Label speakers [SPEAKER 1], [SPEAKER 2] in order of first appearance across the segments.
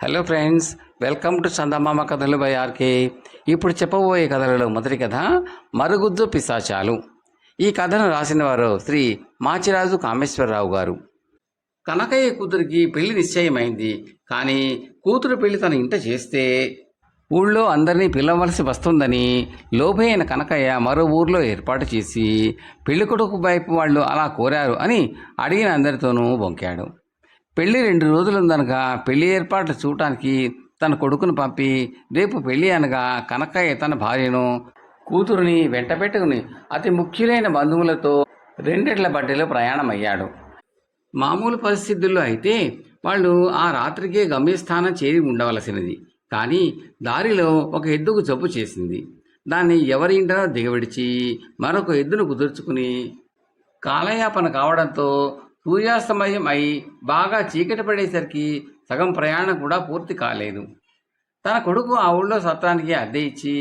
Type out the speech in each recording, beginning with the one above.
[SPEAKER 1] Hello friends, welcome to చందమామ కథలు by RK. ఇప్పుడు చెప్పబోయే కథలలో మొదటి కథ మరుగుజ్జు పిశాచాలు. ఈ కథను రాసిన వారు శ్రీ మాచిరాజు కామేశ్వరరావు గారు. కనకయ్య కూతురికి పెళ్లి నిశ్చయమైంది. కానీ కూతురు పెళ్లి తన ఇంట చేస్తే ఊళ్ళో అందరినీ పిలవలసి వస్తుందని లోభైన కనకయ్య మరో ఊర్లో ఏర్పాటు చేసి పెళ్లి కొడుకు వైపు వాళ్ళు అలా కోరారు అని అడిగిన అందరితోనూ బొంకాడు. పెళ్లి 2 రోజులుందనగా పెళ్లి ఏర్పాట్లు చూడటానికి తన కొడుకును పంపి రేపు పెళ్లి అనగా కనకయ్య తన భార్యను కూతురుని వెంటబెట్టుకుని అతి ముఖ్యులైన బంధువులతో 2 ఎడ్ల బండిలో ప్రయాణమయ్యాడు. మామూలు పరిస్థితుల్లో అయితే వాళ్ళు ఆ రాత్రికే గమ్యస్థానం చేరి ఉండవలసినది. కానీ దారిలో ఒక ఎద్దుకు జబ్బు చేసింది. దాన్ని ఎవరి ఇంటనో దిగవిడిచి మరొక ఎద్దును కుదుర్చుకుని కాలయాపన కావడంతో సూర్యాస్తమయం అయి బాగా చీకటి పడేసరికి సగం ప్రయాణం కూడా పూర్తి కాలేదు. తన కొడుకు ఆ ఊళ్ళో సత్రానికి అద్దె ఇచ్చి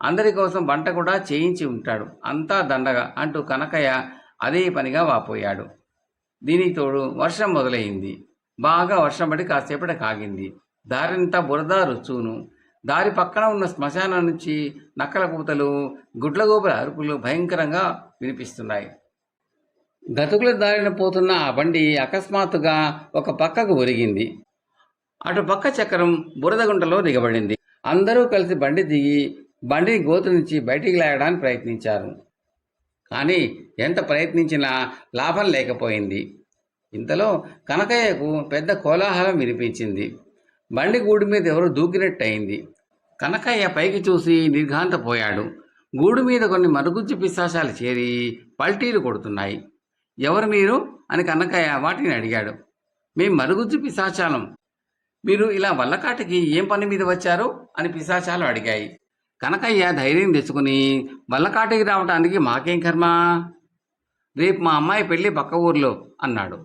[SPEAKER 1] అందరి కోసం వంట కూడా చేయించి ఉంటాడు. అంతా దండగా అంటూ కనకయ్య అదే పనిగా వాపోయాడు. దీనికి తోడు వర్షం మొదలైంది. బాగా వర్షం పడి కాసేపటి కాగింది. దారంతా బురద రుచును. దారి పక్కన ఉన్న శ్మశానం నుంచి నక్కల కూతలు, గుడ్లగోపుల అరుపులు భయంకరంగా వినిపిస్తున్నాయి. గతుకుల దారిన పోతున్న ఆ బండి అకస్మాత్తుగా ఒక పక్కకు ఒరిగింది. అటు పక్క చక్రం బురదగుంటలో దిగబడింది. అందరూ కలిసి బండి దిగి బండిని గోతు నుంచి బయటికి లాగడానికి ప్రయత్నించారు. కానీ ఎంత ప్రయత్నించినా లాభం లేకపోయింది. ఇంతలో కనకయ్యకు పెద్ద కోలాహలం వినిపించింది. బండి గూడు మీద ఎవరో దూకినట్టయింది. కనకయ్య పైకి చూసి నిర్ఘాంతపోయాడు. గూడు మీద కొన్ని మరుగుజ్జు పిశాచాలు చేరి పల్టీలు కొడుతున్నాయి. ఎవరు మీరు అని కనకయ్య వాటిని అడిగాడు. మేం మరుగుజ్జు పిశాచాలం. మీరు ఇలా వల్లకాటికి ఏం పని మీద వచ్చారు అని పిశాచాలు అడిగాయి. కనకయ్య ధైర్యం తెచ్చుకుని వల్లకాటికి రావటానికి మాకేం కర్మ, రేపు మా అమ్మాయి పెళ్ళి పక్క ఊర్లో అన్నాడు.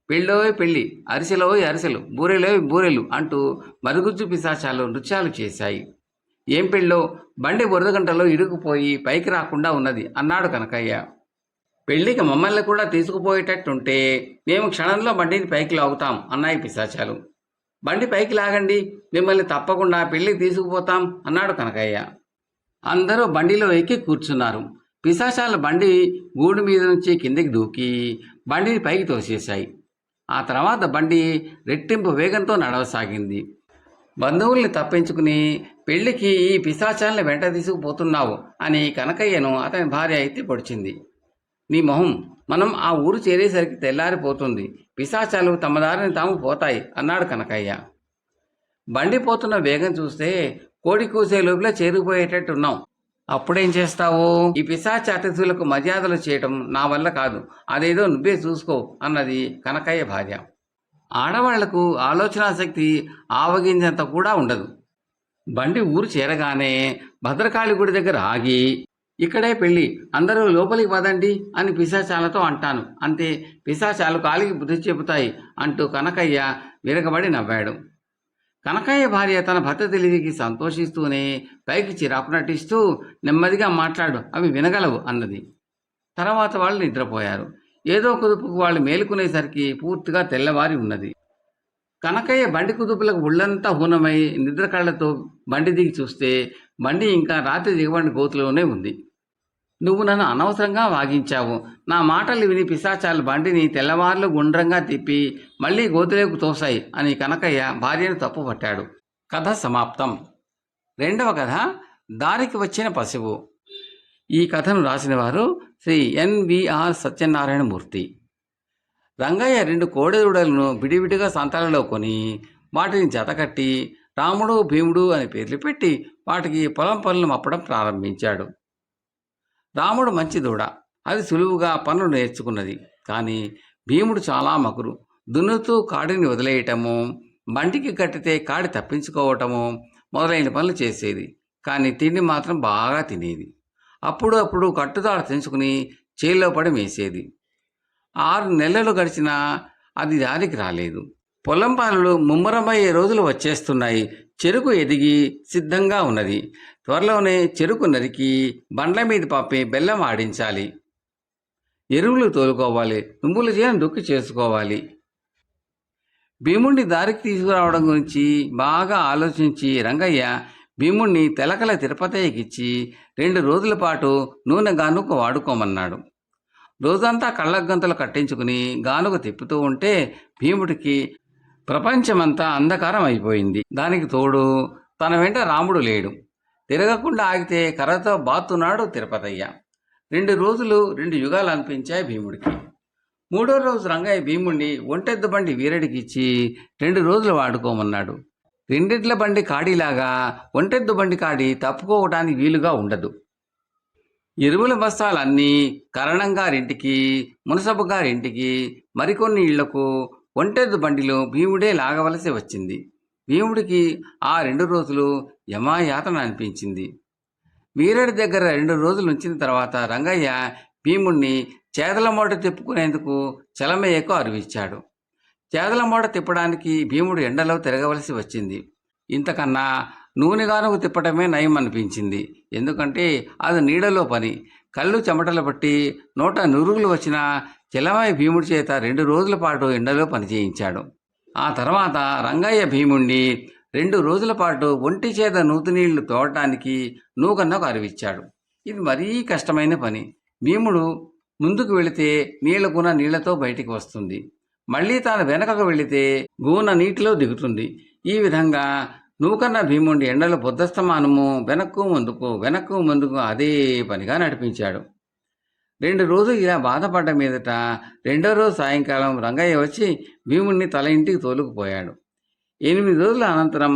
[SPEAKER 1] పెళ్ళో పెళ్ళి, అరిసెలో అరిసెలు, బూరెలో బూరెలు అంటూ మరుగుజ్జు పిశాచాలు నృత్యాలు చేశాయి. ఏం పెళ్ళో, బండి బురదగంటలో ఇరుక్కుపోయి పైకి రాకుండా ఉన్నది అన్నాడు కనకయ్య. పెళ్లికి మమ్మల్ని కూడా తీసుకుపోయేటట్టుంటే మేము క్షణంలో బండిని పైకి లాగుతాం అన్నాయి పిశాచాలు. బండి పైకి లాగండి, మిమ్మల్ని తప్పకుండా పెళ్లికి తీసుకుపోతాం అన్నాడు కనకయ్య. అందరూ బండిలో ఎక్కి కూర్చున్నారు. పిశాచాలు బండి గూడు మీద నుంచి కిందికి దూకి బండిని పైకి తోసేశాయి. ఆ తర్వాత బండి రెట్టింపు వేగంతో నడవసాగింది. బంధువుల్ని తప్పించుకుని పెళ్లికి ఈ పిశాచాలను వెంట తీసుకుపోతున్నావు అని కనకయ్యను అతని భార్య అయితే పొడిచింది. నీ మొహం, మనం ఆ ఊరు చేరేసరికి తెల్లారిపోతుంది. పిశాచాలు తమ దారిని తాము పోతాయి అన్నాడు కనకయ్య. బండి పోతున్న వేగం చూస్తే కోడి కూసే లోపల చేరిపోయేటట్టున్నాం. అప్పుడేం చేస్తావు? ఈ పిశాచ అతిథులకు మర్యాదలు చేయటం నా వల్ల కాదు, అదేదో నువ్వే చూసుకో అన్నది కనకయ్య భార్య. ఆడవాళ్లకు ఆలోచనా శక్తి ఆవగింజంత కూడా ఉండదు. బండి ఊరు చేరగానే భద్రకాళి గుడి దగ్గర ఆగి, ఇక్కడే పెళ్ళి, అందరూ లోపలికి పదండి అని పిశాచాలతో అంటాను. అంతే, పిశాచాలు కాలికి బుద్ధి చెబుతాయి అంటూ కనకయ్య విరగబడి నవ్వాడు. కనకయ్య భార్య తన భర్త తెలివికి సంతోషిస్తూనే పైకి చిరాకు నటిస్తూ, నెమ్మదిగా మాట్లాడు, అవి వినగలవు అన్నది. తర్వాత వాళ్ళు నిద్రపోయారు. ఏదో కుదుపుకు వాళ్ళు మేలుకునేసరికి పూర్తిగా తెల్లవారి ఉన్నది. కనకయ్య బండి కుదుపులకు ఒళ్ళంతా హూనమై నిద్ర కళ్ళతో బండి దిగి చూస్తే బండి ఇంకా రాత్రి దిగబడిన గోతులోనే ఉంది. నువ్వు నన్ను అనవసరంగా వాగించావు. నా మాటలు విని పిశాచాలు బండిని తెల్లవార్లు గుండ్రంగా తిప్పి మళ్ళీ గోతులోకి తోసాయి అని కనకయ్య భార్యను తప్పుపట్టాడు. కథ సమాప్తం. 2వ కథ దారికి వచ్చిన పశువు. ఈ కథను రాసిన వారు శ్రీ ఎన్విఆర్ సత్యనారాయణమూర్తి. రంగయ్య 2 కోడెదూడలను విడివిడిగా సంతాలలో కొని వాటిని జతకట్టి రాముడు భీముడు అని పేర్లు పెట్టి వాటికి పొలం పనులు మప్పడం ప్రారంభించాడు. రాముడు మంచి దూడ, అది సులువుగా పనులు నేర్చుకున్నది. కానీ భీముడు చాలా మకురు. దున్నుతూ కాడిని వదిలేయటము, బండికి కట్టితే కాడి తప్పించుకోవటము మొదలైన పనులు చేసేది. కానీ తిండి మాత్రం బాగా తినేది. అప్పుడు అప్పుడు కట్టుదాడు తెంచుకుని చేల్లో పడి మేసేది. 6 నెలలు గడిచినా అది దారికి రాలేదు. పొలం పనులు ముమ్మరమయ్యే రోజులు వచ్చేస్తున్నాయి. చెరుకు ఎదిగి సిద్ధంగా ఉన్నది. త్వరలోనే చెరుకు నరికి బండ్ల మీద పంపి బెల్లం ఆడించాలి. ఎరువులు తోలుకోవాలి. తుమ్ముల చేను దుక్కి చేసుకోవాలి. భీముణ్ణి దారికి తీసుకురావడం గురించి బాగా ఆలోచించి రంగయ్య భీముణ్ణి తెలకల తిరుపతికిచ్చి 2 రోజుల పాటు నూనె గానుగ వాడుకోమన్నాడు. రోజంతా కళ్ళగంతలు కట్టించుకుని గానుగ తిప్పుతూ ఉంటే భీముడికి ప్రపంచమంతా అంధకారం అయిపోయింది. దానికి తోడు తన వెంట రాముడు లేడు. తిరగకుండా ఆగితే కర్రతో బాతున్నాడు తిరుపతయ్య. 2 రోజులు 2 యుగాలు అనిపించాయి భీముడికి. 3వ రోజు రంగయ్య భీముణ్ణి ఒంటెద్దు బండి వీరడికి ఇచ్చి 2 రోజులు వాడుకోమన్నాడు. రెండెడ్ల బండి కాడిలాగా ఒంటెద్దు బండి కాడి తప్పుకోవటానికి వీలుగా ఉండదు. ఎరువుల బస్తాలన్నీ కరణం గారింటికి, మునసబు గారింటికి, మరికొన్ని ఇళ్లకు ఒంటెద్దు బండిలో భీముడే లాగవలసి వచ్చింది. భీముడికి ఆ 2 రోజులు యమాయాతన అనిపించింది. వీరడి దగ్గర 2 రోజులు ఉంచిన తర్వాత రంగయ్య భీముణ్ణి చేదల మూట తిప్పుకునేందుకు చలమయ్యకు అరువిచ్చాడు. చేదల మూట తిప్పడానికి భీముడు ఎండలో తిరగవలసి వచ్చింది. ఇంతకన్నా నూనె గానుగ తిప్పటమే నయం అనిపించింది. ఎందుకంటే అది నీడలో పని. కళ్ళు చెమటలు పట్టి నోట నురుగులు వచ్చినా చలమయ్య భీముడి చేత 2 రోజుల పాటు ఎండలో పనిచేయించాడు. ఆ తర్వాత రంగయ్య భీముణ్ణి 2 రోజుల పాటు ఒంటి చేత నూతినీళ్లు తోడటానికి నూకన్నకు అరివిచ్చాడు. ఇది మరీ కష్టమైన పని. భీముడు ముందుకు వెళితే నీళ్ల గుణ నీళ్లతో బయటికి వస్తుంది. మళ్ళీ తాను వెనకకు వెళితే గూన నీటిలో దిగుతుంది. ఈ విధంగా నూకన్న భీముడి ఎండలో బుద్ధస్తమానము వెనక్కు ముందుకు అదే పనిగా నడిపించాడు. 2 రోజులు ఇలా బాధపడ్డ మీదట 2వ రోజు సాయంకాలం రంగయ్య వచ్చి భీముడిని తల ఇంటికి తోలుకుపోయాడు. 8 రోజుల అనంతరం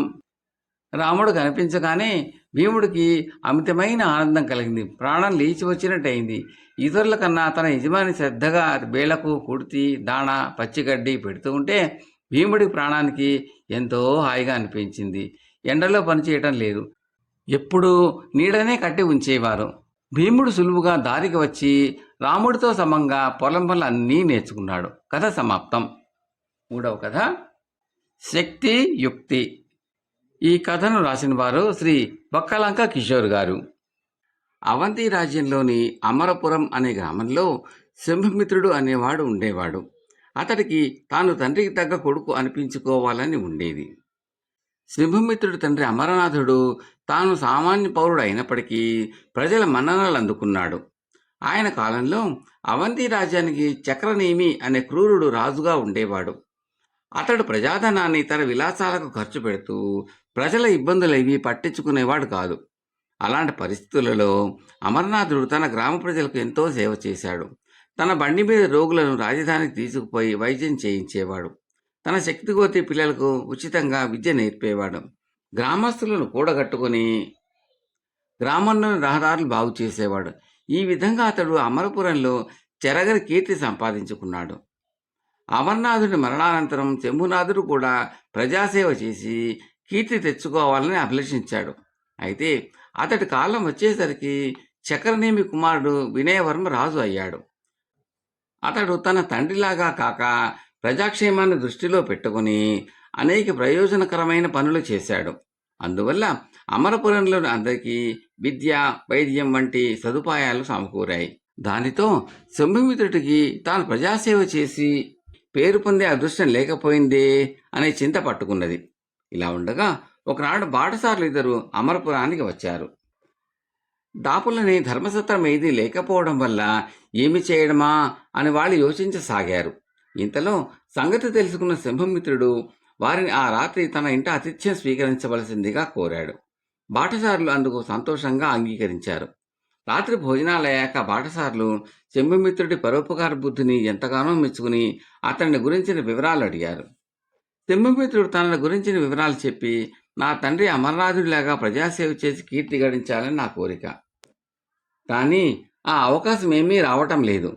[SPEAKER 1] రాముడు కనిపించగానే భీముడికి అమితమైన ఆనందం కలిగింది. ప్రాణం లేచి వచ్చినట్టయింది. ఇతరుల కన్నా తన యజమాని శ్రద్ధగా బేళ్లకు కుడితి, దాణ, పచ్చిగడ్డి పెడుతూ ఉంటే భీముడి ప్రాణానికి ఎంతో హాయిగా అనిపించింది. ఎండలో పనిచేయటం లేదు. ఎప్పుడూ నీడనే కట్టి ఉంచేవారు. భీముడు సులువుగా దారికి వచ్చి రాముడితో సమంగా పొలం పనులు అన్నీ నేర్చుకున్నాడు. కథ సమాప్తం. 3వ కథ శక్తి యుక్తి. ఈ కథను రాసిన వారు శ్రీ బొక్కలంక కిషోర్ గారు. అవంతి రాజ్యంలోని అమరపురం అనే గ్రామంలో శంభుమిత్రుడు అనేవాడు ఉండేవాడు. అతడికి తాను తండ్రికి తగ్గ కొడుకు అనిపించుకోవాలని ఉండేది. శంభుమిత్రుడి తండ్రి అమరనాథుడు తాను సామాన్య పౌరుడు అయినప్పటికీ ప్రజల మన్ననలు అందుకున్నాడు. ఆయన కాలంలో అవంతి రాజ్యానికి చక్రనేమి అనే క్రూరుడు రాజుగా ఉండేవాడు. అతడు ప్రజాధనాన్ని తన విలాసాలకు ఖర్చు పెడుతూ ప్రజల ఇబ్బందులేవి పట్టించుకునేవాడు కాదు. అలాంటి పరిస్థితులలో అమరనాథుడు తన గ్రామ ప్రజలకు ఎంతో సేవ చేశాడు. తన బండి మీద రోగులను రాజధానికి తీసుకుపోయి వైద్యం చేయించేవాడు. తన శక్తి కొద్దీ పిల్లలకు ఉచితంగా విద్య నేర్పేవాడు. గ్రామస్తులను కూడగట్టుకుని గ్రామంలోని రహదారులు బాగు చేసేవాడు. ఈ విధంగా అతడు అమరపురంలో చెరగని కీర్తి సంపాదించుకున్నాడు. అమర్నాథుడి మరణానంతరం శంభునాథుడు కూడా ప్రజాసేవ చేసి కీర్తి తెచ్చుకోవాలని అభిలషించాడు. అయితే అతడి కాలం వచ్చేసరికి చక్రనేమి కుమారుడు వినయవర్మ రాజు అయ్యాడు. అతడు తన తండ్రిలాగా కాక ప్రజాక్షేమాన్ని దృష్టిలో పెట్టుకుని అనేక ప్రయోజనకరమైన పనులు చేశాడు. అందువల్ల అమరపురంలోని అందరికీ విద్య, వైద్యం వంటి సదుపాయాలు సమకూరాయి. దానితో శంభుమిత్రుడికి తాను ప్రజాసేవ చేసి పేరు పొందే అదృష్టం లేకపోయిందే అనే చింత పట్టుకున్నది. ఇలా ఉండగా ఒకనాడు బాటసారులు 2 అమరపురానికి వచ్చారు. దాపులని ధర్మసత్రం ఏదీ లేకపోవడం వల్ల ఏమి చేయడమా అని వాళ్ళు యోచించసాగారు. ఇంతలో సంగతి తెలుసుకున్న శంభుమిత్రుడు వారిని ఆ రాత్రి తన ఇంట ఆతిథ్యం స్వీకరించవలసిందిగా కోరాడు. బాటసారులు అందుకు సంతోషంగా అంగీకరించారు. రాత్రి భోజనాలయ్యాక బాటసారులు శంభుమిత్రుడి పరోపకార బుద్ధిని ఎంతగానో మెచ్చుకుని అతన్ని గురించిన వివరాలు అడిగారు. శంభుమిత్రుడు తన గురించిన వివరాలు చెప్పి, నా తండ్రి అమరనాథుడిలాగా ప్రజాసేవ చేసి కీర్తి గడించాలని నా కోరిక. కానీ ఆ అవకాశం ఏమీ రావటం లేదు.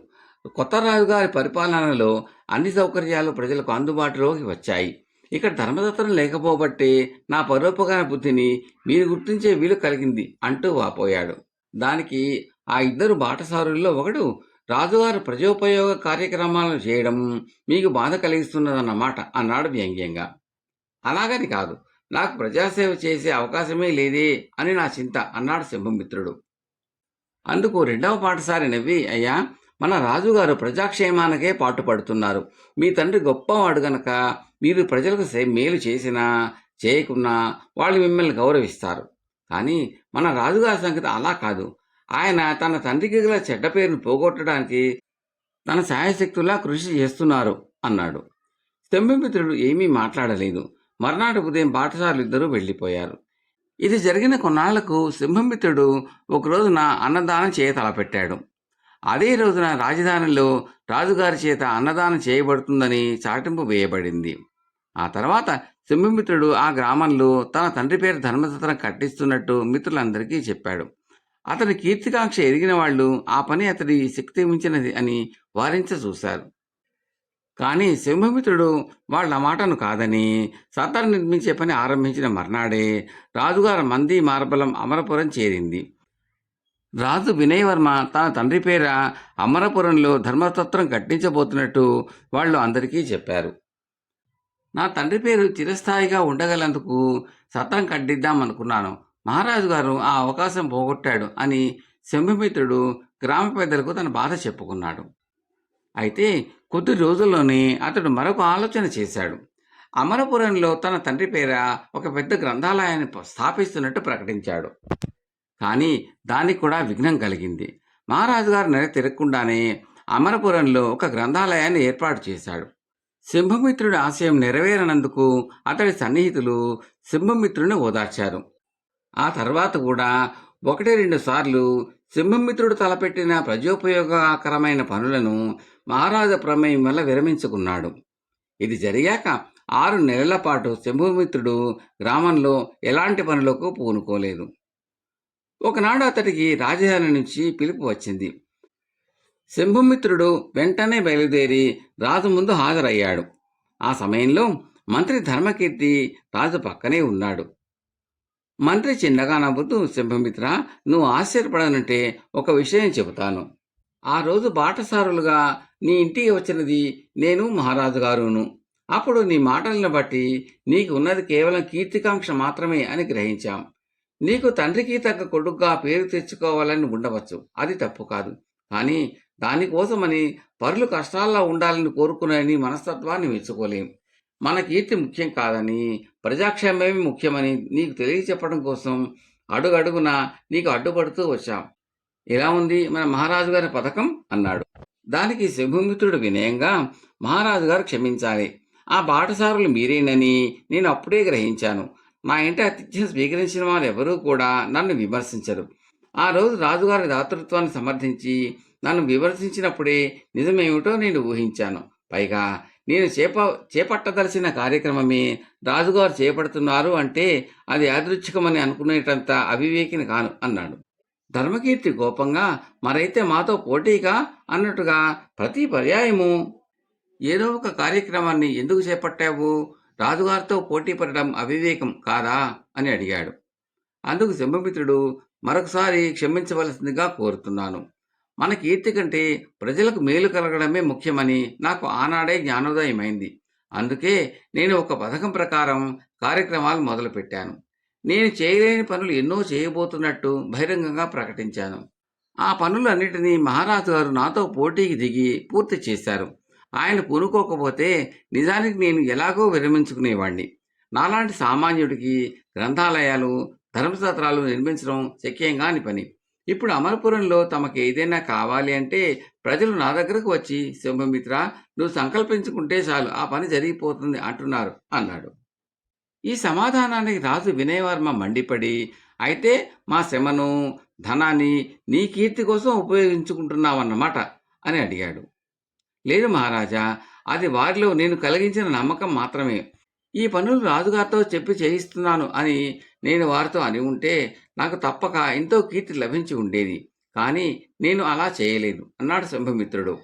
[SPEAKER 1] కొత్త రాజుగారి పరిపాలనలో అన్ని సౌకర్యాలు ప్రజలకు అందుబాటులోకి వచ్చాయి. ఇక్కడ ధర్మదత్తం లేకపోబట్టే నా పరోపకార బుద్ధిని మీరు గుర్తించే వీలు కలిగింది అంటూ వాపోయాడు. దానికి ఆ 2 బాటసారుల్లో ఒకడు, రాజుగారు ప్రజోపయోగ కార్యక్రమాలను చేయడం మీకు బాధ కలిగిస్తున్నదన్నమాట అన్నాడు వ్యంగ్యంగా. అలాగని కాదు, నాకు ప్రజాసేవ చేసే అవకాశమే లేదే అని నా చింత అన్నాడు శంభుమిత్రుడు. అందుకు 2వ బాటసారి నవ్వి, అయ్యా, మన రాజుగారు ప్రజాక్షేమానికే పాటుపడుతున్నారు. మీ తండ్రి గొప్పవాడు గనక మీరు ప్రజలకు మేలు చేసినా చేయకున్నా వాళ్ళు మిమ్మల్ని గౌరవిస్తారు. కానీ మన రాజుగారి సంగతి అలా కాదు. ఆయన తన తండ్రికి గల చెడ్డ పేరును పోగొట్టడానికి తన శాయశక్తులా కృషి చేస్తున్నారు అన్నాడు. స్తెంభమిత్రుడు ఏమీ మాట్లాడలేదు. మర్నాటి ఉదయం బాటసారులు ఇద్దరూ వెళ్ళిపోయారు. ఇది జరిగిన కొన్నాళ్లకు సింహమిత్రుడు ఒక రోజున అన్నదానం చేయ తలపెట్టాడు. అదే రోజున రాజధానిలో రాజుగారి చేత అన్నదానం చేయబడుతుందని చాటింపు వేయబడింది. ఆ తర్వాత సింహమిత్రుడు ఆ గ్రామంలో తన తండ్రి పేరు ధర్మసత్రం కట్టిస్తున్నట్టు మిత్రులందరికీ చెప్పాడు. అతని కీర్తికాంక్ష ఎరిగిన వాళ్ళు ఆ పని అతడి శక్తి మించినది అని వారించ చూశారు. కానీ సింహమిత్రుడు వాళ్ళ మాటను కాదని సత్రం నిర్మించే పని ఆరంభించిన మర్నాడే రాజుగారి మంది మార్బలం అమరపురం చేరింది. రాజు వినయవర్మ తన తండ్రి పేర అమరపురంలో ధర్మసత్రం కట్టించబోతున్నట్టు వాళ్ళు అందరికీ చెప్పారు. నా తండ్రి పేరు చిరస్థాయిగా ఉండగలందుకు సత్రం కట్టిద్దామనుకున్నాను. మహారాజు గారు ఆ అవకాశం పోగొట్టాడు అని సింహమిత్రుడు గ్రామ పెద్దలకు తన బాధ చెప్పుకున్నాడు. అయితే కొద్ది రోజుల్లోనే అతడు మరొక ఆలోచన చేశాడు. అమరపురంలో తన తండ్రి పేర ఒక పెద్ద గ్రంథాలయాన్ని స్థాపిస్తున్నట్టు ప్రకటించాడు. కానీ దానికి కూడా విఘ్నం కలిగింది. మహారాజు గారు నెల తిరగకుండానే అమరపురంలో ఒక గ్రంథాలయాన్ని ఏర్పాటు చేశాడు. సింహమిత్రుడి ఆశయం నెరవేరనందుకు అతడి సన్నిహితులు సింహమిత్రుడిని ఓదార్చారు. ఆ తర్వాత కూడా 1-2 సార్లు సింహమిత్రుడు తలపెట్టిన ప్రజోపయోగకరమైన పనులను మహారాజు ప్రమేయం వల్ల విరమించుకున్నాడు. ఇది జరిగాక 6 నెలల పాటు సింహమిత్రుడు గ్రామంలో ఎలాంటి పనులకు పూనుకోలేదు. ఒకనాడు అతడికి రాజధాని నుంచి పిలుపు వచ్చింది. సింహమిత్రుడు వెంటనే బయలుదేరి రాజు ముందు హాజరయ్యాడు. ఆ సమయంలో మంత్రి ధర్మకీర్తి రాజు పక్కనే ఉన్నాడు. మంత్రి చిన్నగా నవ్వుతూ, సింహమిత్ర, నువ్వు ఆశ్చర్యపడనంటే ఒక విషయం చెబుతాను. ఆ రోజు బాటసారులుగా నీ ఇంటికి వచ్చినది నేను, మహారాజు గారును. అప్పుడు నీ మాటలను బట్టి నీకు ఉన్నది కేవలం కీర్తికాంక్ష మాత్రమే అని గ్రహించాం. నీకు తండ్రికి తగ్గ కొడుకుగా పేరు తెచ్చుకోవాలని ఉండవచ్చు, అది తప్పు కాదు. కానీ దానికోసమని పరులు కష్టాల్లో ఉండాలని కోరుకునే నీ మనస్తత్వాన్ని మెచ్చుకోలేం. మన కీర్తి ముఖ్యం కాదని, ప్రజాక్షేమమే ముఖ్యమని నీకు తెలియచెప్పడం కోసం అడుగడుగున నీకు అడ్డుపడుతూ వచ్చాం. ఎలా ఉంది మన మహారాజు గారి పథకం అన్నాడు. దానికి సింహమిత్రుడు వినయంగా, మహారాజు గారు క్షమించాలి. ఆ బాటసారులు మీరేనని నేను అప్పుడే గ్రహించాను. నా ఇంటి అతిథ్యం స్వీకరించిన వారు ఎవరూ కూడా నన్ను విమర్శించరు. ఆ రోజు రాజుగారి దాతృత్వాన్ని సమర్థించి నన్ను విమర్శించినప్పుడే నిజమేమిటో నేను ఊహించాను. పైగా నేను చేపట్టదలసిన కార్యక్రమమే రాజుగారు చేపడుతున్నారు అంటే అది యాదృచ్ఛికమని అనుకునేటంత అవివేకిని కాను అన్నాడు. ధర్మకీర్తి కోపంగా, మరైతే మాతో పోటీగా అన్నట్టుగా ప్రతి పర్యాయము ఏదో ఒక కార్యక్రమాన్ని ఎందుకు చేపట్టావు? రాజుగారితో పోటీ పడడం అవివేకం కాదా అని అడిగాడు. అందుకు సింహమిత్రుడు, మరొకసారి క్షమించవలసిందిగా కోరుతున్నాను. మన కీర్తి కంటే ప్రజలకు మేలు కలగడమే ముఖ్యమని నాకు ఆనాడే జ్ఞానోదయమైంది. అందుకే నేను ఒక పథకం ప్రకారం కార్యక్రమాలు మొదలుపెట్టాను. నేను చేయలేని పనులు ఎన్నో చేయబోతున్నట్టు బహిరంగంగా ప్రకటించాను. ఆ పనులన్నిటినీ మహారాజు గారు నాతో పోటీకి దిగి పూర్తి చేశారు. ఆయన పూనుకోకపోతే నిజానికి నేను ఎలాగో విరమించుకునేవాణ్ణి. నాలాంటి సామాన్యుడికి గ్రంథాలయాలు, ధర్మసత్రాలు నిర్మించడం శక్యం కాని పని. ఇప్పుడు అమరపురంలో తమకు ఏదైనా కావాలి అంటే ప్రజలు నా దగ్గరకు వచ్చి, సింహమిత్ర, నువ్వు సంకల్పించుకుంటే చాలు ఆ పని జరిగిపోతుంది అంటున్నారు అన్నాడు. ఈ సమాధానానికి రాజు వినయవర్మ మండిపడి, అయితే మా శ్రమను, ధనాన్ని నీ కీర్తి కోసం ఉపయోగించుకుంటున్నావన్నమాట అని అడిగాడు. లేదు మహారాజా, అది వారిలో నేను కలిగించిన నమ్మకం మాత్రమే. ఈ పనులు రాజుగారితో చెప్పి చేయిస్తున్నాను అని నేను వారితో అని ఉంటే నాకు తప్పక ఎంతో కీర్తి లభించి ఉండేది. కానీ నేను అలా చేయలేదు అన్నాడు సింహమిత్రుడు.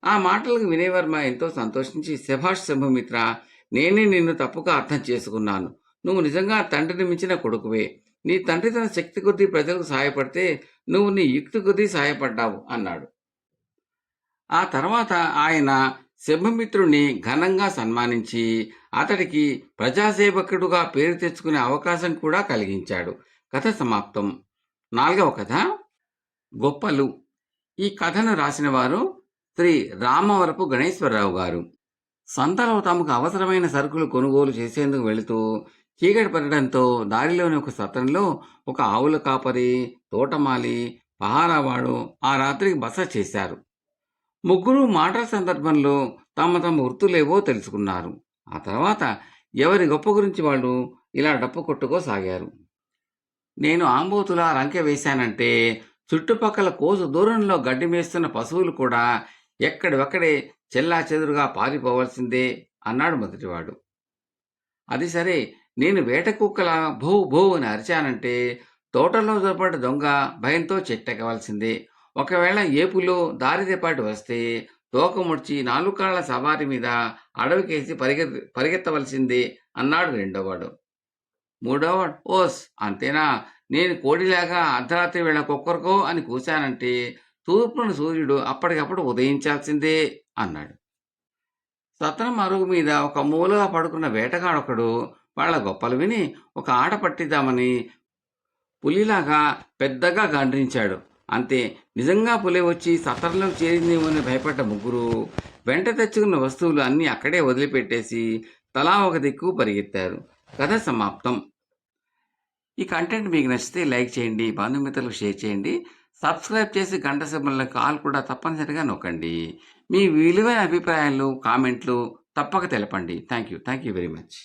[SPEAKER 1] ఆ మాటలకు వినయవర్మ ఎంతో సంతోషించి, శభాష్ సింహమిత్ర, నేనే నిన్ను తప్పుగా అర్థం చేసుకున్నాను. నువ్వు నిజంగా తండ్రిని మించిన కొడుకువే. నీ తండ్రి తన శక్తి కొద్దీ ప్రజలకు సహాయపడితే నువ్వు నీ యుక్తి కొద్దీ సహాయపడ్డావు అన్నాడు. ఆ తర్వాత ఆయన సింహమిత్రుడిని ఘనంగా సన్మానించి అతడికి ప్రజాసేవకుడుగా పేరు తెచ్చుకునే అవకాశం కూడా కలిగించాడు. కథ సమాప్తం. 4వ కథ, గొప్పలు. ఈ కథను రాసిన వారు శ్రీ రామవరపు గణేశ్వరరావు గారు. సంతలో తమకు అవసరమైన సరుకులు కొనుగోలు చేసేందుకు వెళుతూ చీకటి పడడంతో దారిలోని ఒక సత్రంలో ఒక ఆవుల కాపరి, తోటమాలి, పహారావాడు ఆ రాత్రికి బస చేశారు. ముగ్గురు మాటల సందర్భంలో తమ వృత్తులేవో తెలుసుకున్నారు. ఆ తర్వాత ఎవరి గొప్ప గురించి వాళ్ళు ఇలా డప్పు కొట్టుకోసాగారు. నేను ఆంబోతులా రంకె వేశానంటే చుట్టుపక్కల కోసు దూరంలో గడ్డి మేస్తున్న పశువులు కూడా ఎక్కడివక్కడే చెల్లాచెదురుగా పారిపోవలసిందే అన్నాడు మొదటివాడు. అది సరే, నేను వేట కుక్కల భూ భూ అని అరిచానంటే తోటలో దొరపడ్డ దొంగ భయంతో చెట్టెక్కవలసిందే. ఒకవేళ ఏపులో దారిదేపాటు వస్తే తోక ముడిచి నాలుగు కాళ్ల సవారి మీద అడవికేసి పరిగెత్తవలసిందే అన్నాడు రెండోవాడు. మూడోవాడు, ఓస్ అంతేనా, నేను కోడిలాగా అర్ధరాత్రి వేళ కుక్కరకో అని కూశానంటే తూర్పున సూర్యుడు అప్పటికప్పుడు ఉదయించాల్సిందే అన్నాడు. సత్రం అరుగు మీద ఒక మూలగా పడుకున్న వేటగాడొకడు వాళ్ళ గొప్పలు విని ఒక ఆట పట్టిద్దామని పులిలాగా పెద్దగా గండ్రించాడు. అంతే, నిజంగా పులి వచ్చి సత్రంలో చేరిందేమని భయపడ్డ ముగ్గురు వెంట తెచ్చుకున్న వస్తువులు అన్నీ అక్కడే వదిలిపెట్టేసి తలా ఒక దిక్కు పరిగెత్తారు. కథ సమాప్తం. ఈ కంటెంట్ మీకు నచ్చితే లైక్ చేయండి, బంధుమిత్రులకు షేర్ చేయండి, సబ్స్క్రైబ్ చేసి గంట సింబల్ కాల్ కూడా తప్పనిసరిగా నొక్కండి. మీ విలువైన అభిప్రాయాలు, కామెంట్లు తప్పక తెలపండి. Thank you very much.